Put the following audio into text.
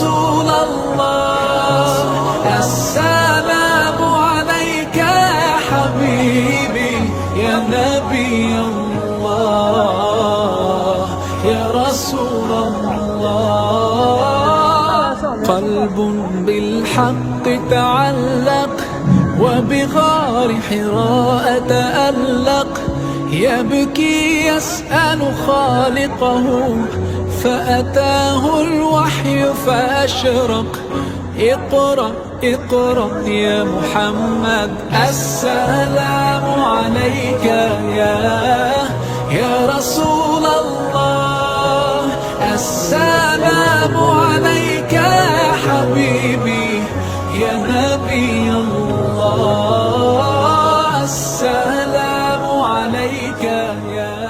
رسول الله، السلام عليك يا حبيبي يا نبي الله يا رسول الله. قلب بالحق تعلق وبغار حراء تألق، يبكي يسأل خالقه فأتاه الوحي فأشرق. اقرأ اقرأ يا محمد، السلام عليك يا رسول الله، السلام عليك يا حبيبي يا نبي الله، السلام عليك يا